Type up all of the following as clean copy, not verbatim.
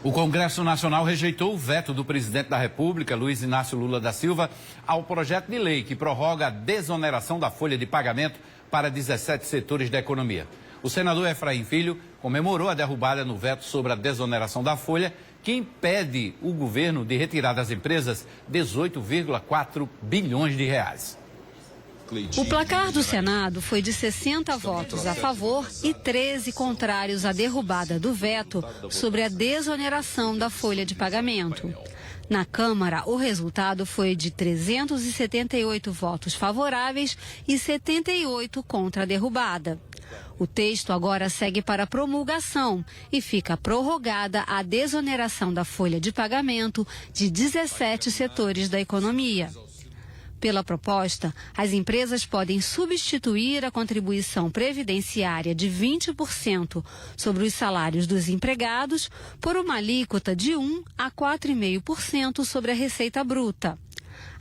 O Congresso Nacional rejeitou o veto do presidente da República, Luiz Inácio Lula da Silva, ao projeto de lei que prorroga a desoneração da folha de pagamento para 17 setores da economia. O senador Efraim Filho comemorou a derrubada no veto sobre a desoneração da folha, que impede o governo de retirar das empresas 18,4 bilhões de reais. O placar do Senado foi de 60 votos a favor e 13 contrários à derrubada do veto sobre a desoneração da folha de pagamento. Na Câmara, o resultado foi de 378 votos favoráveis e 78 contra a derrubada. O texto agora segue para promulgação e fica prorrogada a desoneração da folha de pagamento de 17 setores da economia. Pela proposta, as empresas podem substituir a contribuição previdenciária de 20% sobre os salários dos empregados por uma alíquota de 1 a 4,5% sobre a receita bruta.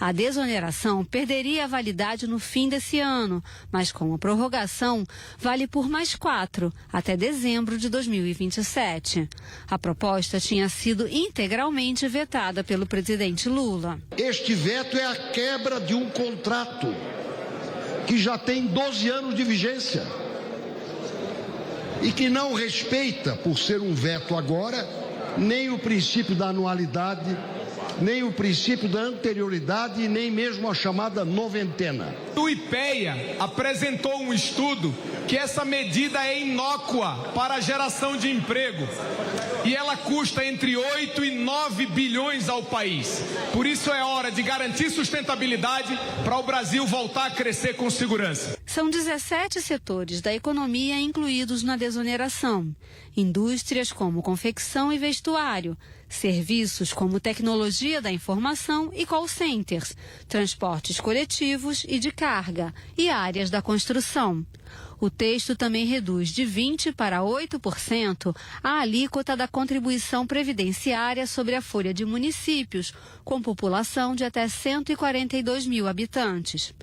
A desoneração perderia a validade no fim desse ano, mas com a prorrogação vale por mais 4, até dezembro de 2027. A proposta tinha sido integralmente vetada pelo presidente Lula. Este veto é a quebra de um contrato que já tem 12 anos de vigência e que não respeita, por ser um veto agora, nem o princípio da anualidade, nem o princípio da anterioridade e nem mesmo a chamada noventena. O IPEA apresentou um estudo que essa medida é inócua para a geração de emprego e ela custa entre 8 e 9 bilhões ao país. Por isso é hora de garantir sustentabilidade para o Brasil voltar a crescer com segurança. São 17 setores da economia incluídos na desoneração. Indústrias como confecção e vestuário, serviços como tecnologia da informação e call centers, transportes coletivos e de carga e áreas da construção. O texto também reduz de 20% para 8% a alíquota da contribuição previdenciária sobre a folha de municípios, com população de até 142 mil habitantes.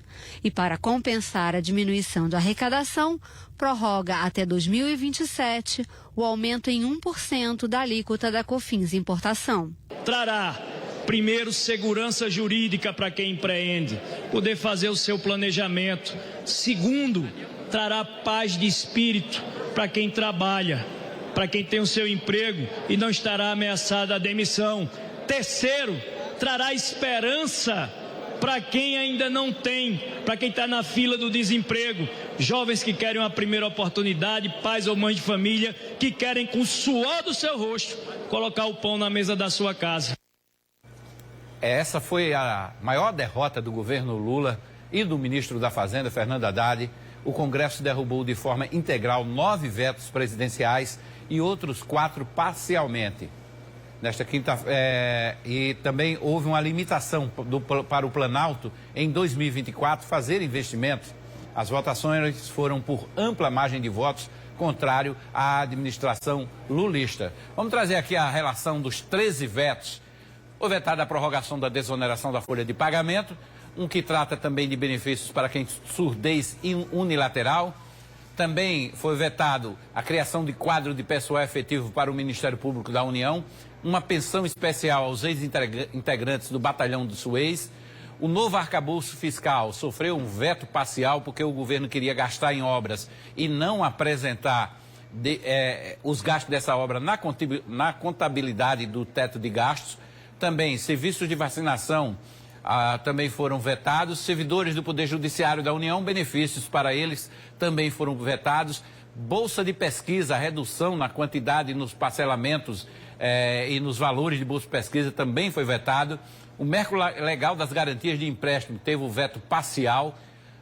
E para compensar a diminuição da arrecadação, prorroga até 2027 o aumento em 1% da alíquota da COFINS Importação. Trará, primeiro, segurança jurídica para quem empreende, poder fazer o seu planejamento. Segundo, trará paz de espírito para quem trabalha, para quem tem o seu emprego e não estará ameaçada a demissão. Terceiro, trará esperança para quem ainda não tem, para quem está na fila do desemprego, jovens que querem uma primeira oportunidade, pais ou mães de família que querem, com o suor do seu rosto, colocar o pão na mesa da sua casa. Essa foi a maior derrota do governo Lula e do ministro da Fazenda, Fernando Haddad. O Congresso derrubou de forma integral 9 vetos presidenciais e outros 4 parcialmente. Nesta e também houve uma limitação para o Planalto em 2024 fazer investimentos. As votações foram por ampla margem de votos, contrário à administração lulista. Vamos trazer aqui a relação dos 13 vetos. Foi vetada a prorrogação da desoneração da folha de pagamento, um que trata também de benefícios para quem surdez unilateral. Também foi vetado a criação de quadro de pessoal efetivo para o Ministério Público da União, uma pensão especial aos ex-integrantes do Batalhão do Suez. O novo arcabouço fiscal sofreu um veto parcial porque o governo queria gastar em obras e não apresentar os gastos dessa obra na contabilidade do teto de gastos. Também serviços de vacinação também foram vetados. Servidores do Poder Judiciário da União, benefícios para eles também foram vetados. Bolsa de pesquisa, redução na quantidade nos parcelamentos e nos valores de bolsa de pesquisa também foi vetado. O marco legal das garantias de empréstimo teve o veto parcial.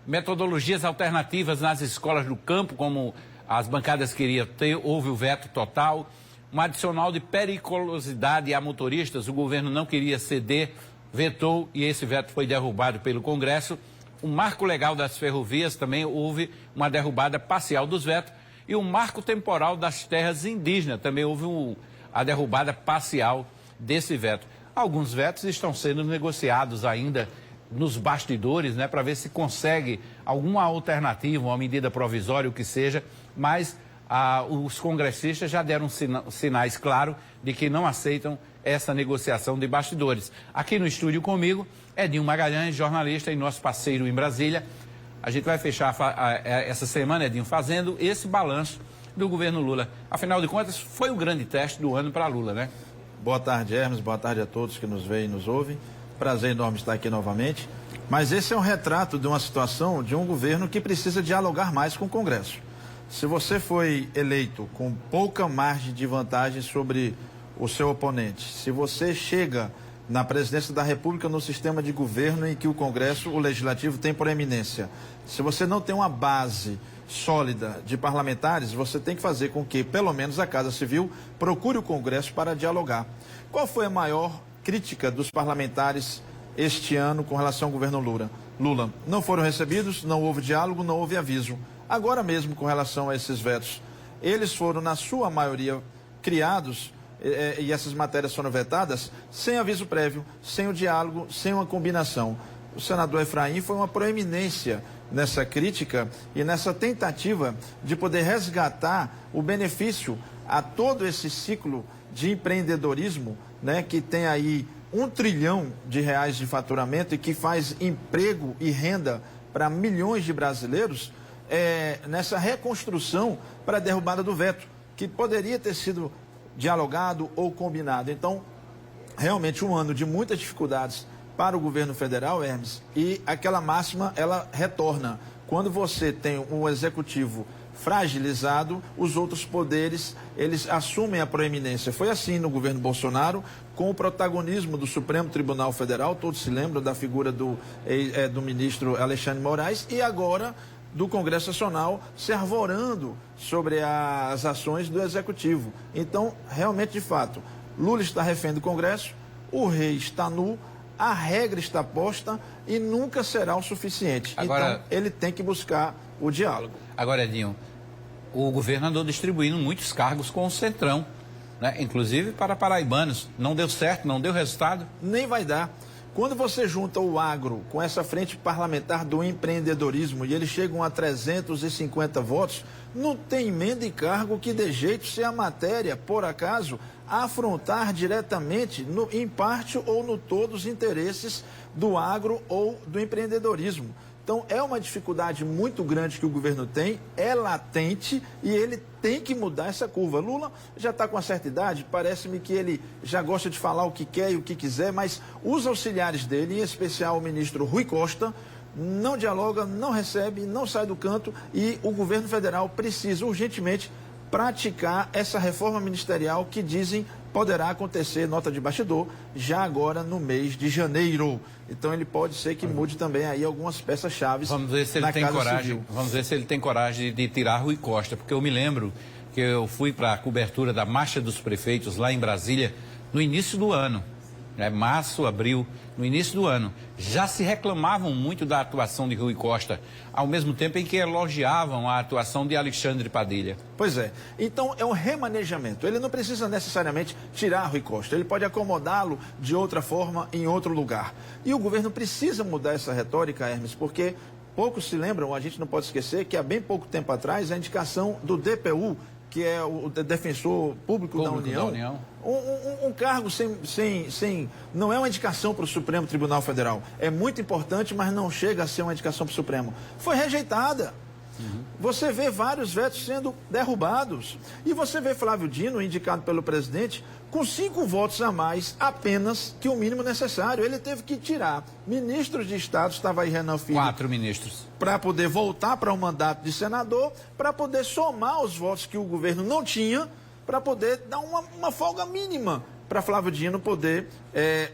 Metodologias alternativas nas escolas do campo, como as bancadas queriam ter, houve o veto total. Um adicional de periculosidade a motoristas, o governo não queria ceder, vetou e esse veto foi derrubado pelo Congresso. O marco legal das ferrovias também houve uma derrubada parcial dos vetos. E o marco temporal das terras indígenas também houve a derrubada parcial desse veto. Alguns vetos estão sendo negociados ainda nos bastidores, né, para ver se consegue alguma alternativa, uma medida provisória, o que seja, mas os congressistas já deram sinais claros de que não aceitam essa negociação de bastidores. Aqui no estúdio comigo, Edinho Magalhães, jornalista e nosso parceiro em Brasília. A gente vai fechar essa semana, Edinho, fazendo esse balanço do governo Lula. Afinal de contas, foi o grande teste do ano para Lula, né? Boa tarde, Hermes. Boa tarde a todos que nos veem e nos ouvem. Prazer enorme estar aqui novamente. Mas esse é um retrato de uma situação de um governo que precisa dialogar mais com o Congresso. Se você foi eleito com pouca margem de vantagem sobre o seu oponente, se você chega na presidência da República no sistema de governo em que o Congresso, o Legislativo, tem proeminência, se você não tem uma base sólida de parlamentares, você tem que fazer com que, pelo menos, a Casa Civil procure o Congresso para dialogar. Qual foi a maior crítica dos parlamentares este ano com relação ao governo Lula? Não foram recebidos, não houve diálogo, não houve aviso. Agora mesmo, com relação a esses vetos, eles foram, na sua maioria, criados e essas matérias foram vetadas sem aviso prévio, sem o diálogo, sem uma combinação. O senador Efraim foi uma proeminência nessa crítica e nessa tentativa de poder resgatar o benefício a todo esse ciclo de empreendedorismo, né, que tem aí R$1 trilhão de faturamento e que faz emprego e renda para milhões de brasileiros, nessa reconstrução para a derrubada do veto, que poderia ter sido dialogado ou combinado. Então, realmente um ano de muitas dificuldades para o governo federal, Hermes, e aquela máxima, ela retorna. Quando você tem um executivo fragilizado, os outros poderes, eles assumem a proeminência. Foi assim no governo Bolsonaro, com o protagonismo do Supremo Tribunal Federal, todos se lembram da figura do ministro Alexandre de Moraes, e agora do Congresso Nacional se arvorando sobre as ações do Executivo. Então, realmente, de fato, Lula está refém do Congresso, o rei está nu, a regra está posta e nunca será o suficiente. Agora, então, ele tem que buscar o diálogo. Agora, Edinho, o governo andou distribuindo muitos cargos com o Centrão, né? Inclusive para paraibanos. Não deu certo, não deu resultado? Nem vai dar. Quando você junta o agro com essa frente parlamentar do empreendedorismo e eles chegam a 350 votos, não tem emenda e cargo que dê jeito se a matéria, por acaso, afrontar diretamente, em parte ou no todo, os interesses do agro ou do empreendedorismo. Então, é uma dificuldade muito grande que o governo tem, é latente e ele tem que mudar essa curva. Lula já está com uma certa idade, parece-me que ele já gosta de falar o que quer e o que quiser, mas os auxiliares dele, em especial o ministro Rui Costa, não dialoga, não recebe, não sai do canto e o governo federal precisa urgentemente praticar essa reforma ministerial que dizem poderá acontecer, nota de bastidor, já agora no mês de janeiro. Então ele pode ser que mude também aí algumas peças-chave na Casa Civil. Vamos ver se ele tem coragem de tirar Rui Costa, porque eu me lembro que eu fui para a cobertura da Marcha dos Prefeitos lá em Brasília no início do ano, março, abril, no início do ano. Já se reclamavam muito da atuação de Rui Costa, ao mesmo tempo em que elogiavam a atuação de Alexandre Padilha. Pois é. Então é um remanejamento. Ele não precisa necessariamente tirar Rui Costa, ele pode acomodá-lo de outra forma em outro lugar. E o governo precisa mudar essa retórica, Hermes, porque poucos se lembram, a gente não pode esquecer que há bem pouco tempo atrás a indicação do DPU, que é o Defensor Público da União. Um cargo não é uma indicação para o Supremo Tribunal Federal. É muito importante, mas não chega a ser uma indicação para o Supremo. Foi rejeitada. Você vê vários vetos sendo derrubados. E você vê Flávio Dino, indicado pelo presidente, com 5 votos a mais apenas que o mínimo necessário. Ele teve que tirar ministros de Estado, estava aí Renan Filho. 4 ministros. Para poder voltar para o mandato de senador, para poder somar os votos que o governo não tinha, para poder dar uma folga mínima para Flávio Dino poder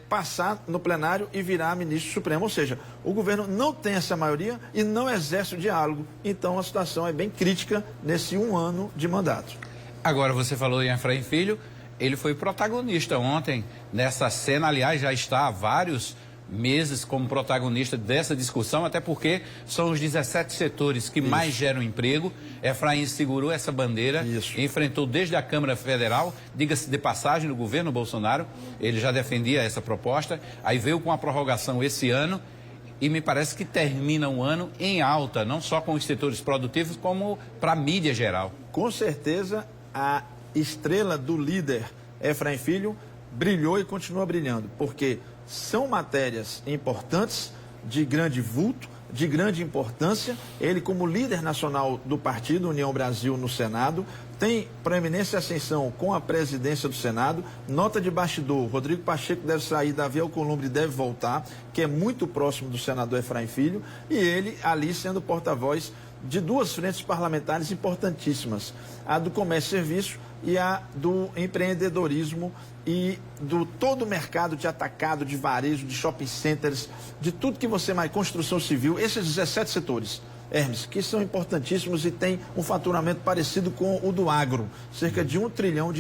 passar no plenário e virar ministro supremo. Ou seja, o governo não tem essa maioria e não exerce o diálogo. Então a situação é bem crítica nesse 1 ano de mandato. Agora você falou em Efraim Filho, ele foi protagonista ontem nessa cena, aliás, já está há vários meses como protagonista dessa discussão, até porque são os 17 setores que mais geram emprego. Efraim segurou essa bandeira, enfrentou desde a Câmara Federal, diga-se de passagem, no governo Bolsonaro, ele já defendia essa proposta, aí veio com a prorrogação esse ano e me parece que termina um ano em alta, não só com os setores produtivos, como para a mídia geral. com certeza a estrela do líder Efraim Filho brilhou e continua brilhando, porque são matérias importantes, de grande vulto, de grande importância. Ele, como líder nacional do partido União Brasil no Senado, tem proeminência e ascensão com a presidência do Senado. Nota de bastidor, Rodrigo Pacheco deve sair, Davi Alcolumbre deve voltar, que é muito próximo do senador Efraim Filho, e ele ali sendo porta-voz de duas frentes parlamentares importantíssimas, a do comércio e serviço e a do empreendedorismo e do todo o mercado de atacado, de varejo, de shopping centers, de tudo que você mais, construção civil, esses 17 setores, Hermes, que são importantíssimos e têm um faturamento parecido com o do agro, cerca de R$1 trilhão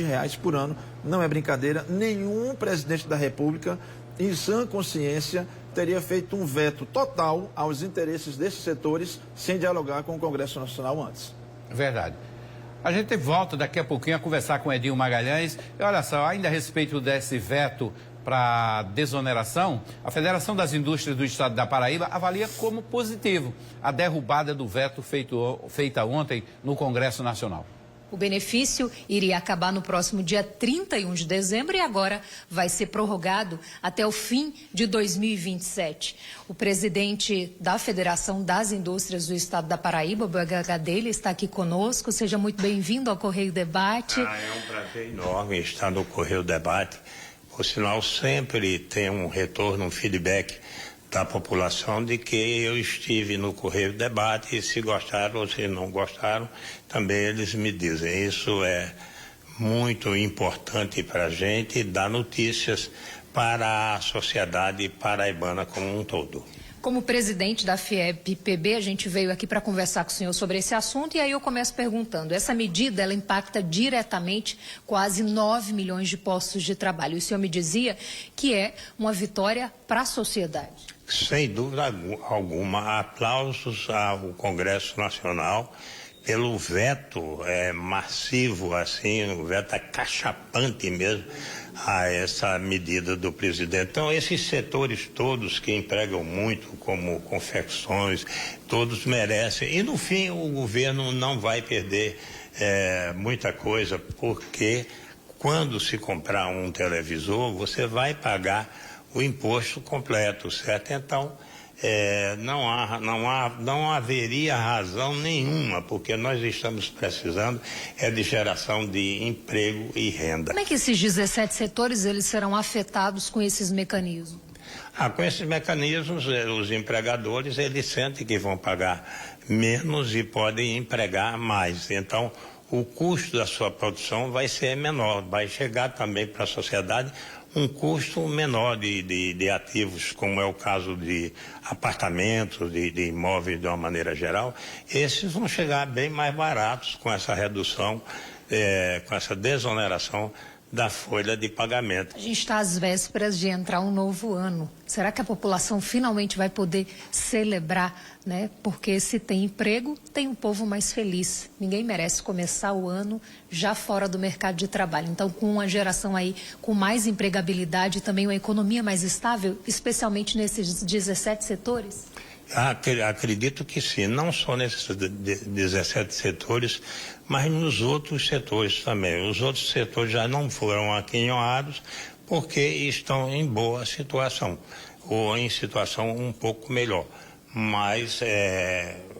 por ano, não é brincadeira. Nenhum presidente da República, em sã consciência, teria feito um veto total aos interesses desses setores sem dialogar com o Congresso Nacional antes. Verdade. A gente volta daqui a pouquinho a conversar com Edinho Magalhães. E olha só, ainda a respeito desse veto para desoneração, a Federação das Indústrias do Estado da Paraíba avalia como positivo a derrubada do veto feita ontem no Congresso Nacional. O benefício iria acabar no próximo dia 31 de dezembro e agora vai ser prorrogado até o fim de 2027. O presidente da Federação das Indústrias do Estado da Paraíba, o Boega Gadelha, está aqui conosco. Seja muito bem-vindo ao Correio Debate. É um prazer enorme estar no Correio Debate. Por sinal, sempre tem um retorno, um feedback da população de que eu estive no Correio Debate e se gostaram ou se não gostaram, também eles me dizem. Isso é muito importante para a gente dar notícias para a sociedade paraibana como um todo. Como presidente da FIEP-PB, a gente veio aqui para conversar com o senhor sobre esse assunto e aí eu começo perguntando, essa medida ela impacta diretamente quase 9 milhões de postos de trabalho. E o senhor me dizia que é uma vitória para a sociedade. Sem dúvida alguma, aplausos ao Congresso Nacional pelo veto massivo, assim, o veto acachapante mesmo a essa medida do presidente. Então, esses setores todos que empregam muito, como confecções, todos merecem. E, no fim, o governo não vai perder muita coisa, porque quando se comprar um televisor, você vai pagar o imposto completo, certo? Então, não haveria razão nenhuma, porque nós estamos precisando de geração de emprego e renda. Como é que esses 17 setores eles serão afetados com esses mecanismos? Com esses mecanismos, os empregadores, eles sentem que vão pagar menos e podem empregar mais. Então, o custo da sua produção vai ser menor, vai chegar também para a sociedade um custo menor de ativos, como é o caso de apartamentos, de imóveis de uma maneira geral. Esses vão chegar bem mais baratos com essa redução, com essa desoneração da folha de pagamento. A gente está às vésperas de entrar um novo ano. Será que a população finalmente vai poder celebrar, né? Porque se tem emprego, tem um povo mais feliz. Ninguém merece começar o ano já fora do mercado de trabalho. Então, com uma geração aí com mais empregabilidade e também uma economia mais estável, especialmente nesses 17 setores? Acredito que sim, não só nesses 17 setores, mas nos outros setores também. Os outros setores já não foram aquinhoados porque estão em boa situação, ou em situação um pouco melhor. Mas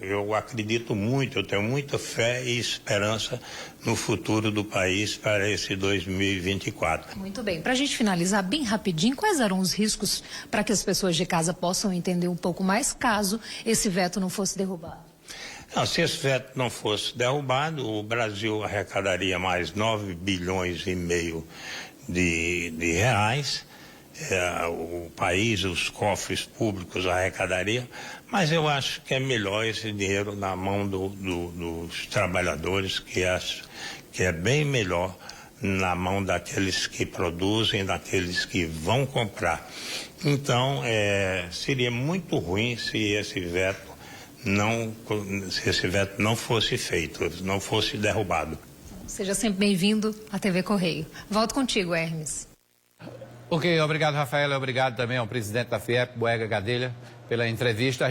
eu acredito muito, eu tenho muita fé e esperança no futuro do país para esse 2024. Muito bem. Para a gente finalizar bem rapidinho, quais eram os riscos para que as pessoas de casa possam entender um pouco mais caso esse veto não fosse derrubado? Não, se esse veto não fosse derrubado, o Brasil arrecadaria mais 9 bilhões e meio de reais. O país, os cofres públicos arrecadariam, mas eu acho que é melhor esse dinheiro na mão dos trabalhadores, que acho que é bem melhor na mão daqueles que produzem, daqueles que vão comprar. Então, seria muito ruim se esse veto não fosse feito, não fosse derrubado. Seja sempre bem-vindo à TV Correio. Volto contigo, Hermes. Ok, obrigado, Rafaela. Obrigado também ao presidente da FIEP, Boega Gadelha, pela entrevista.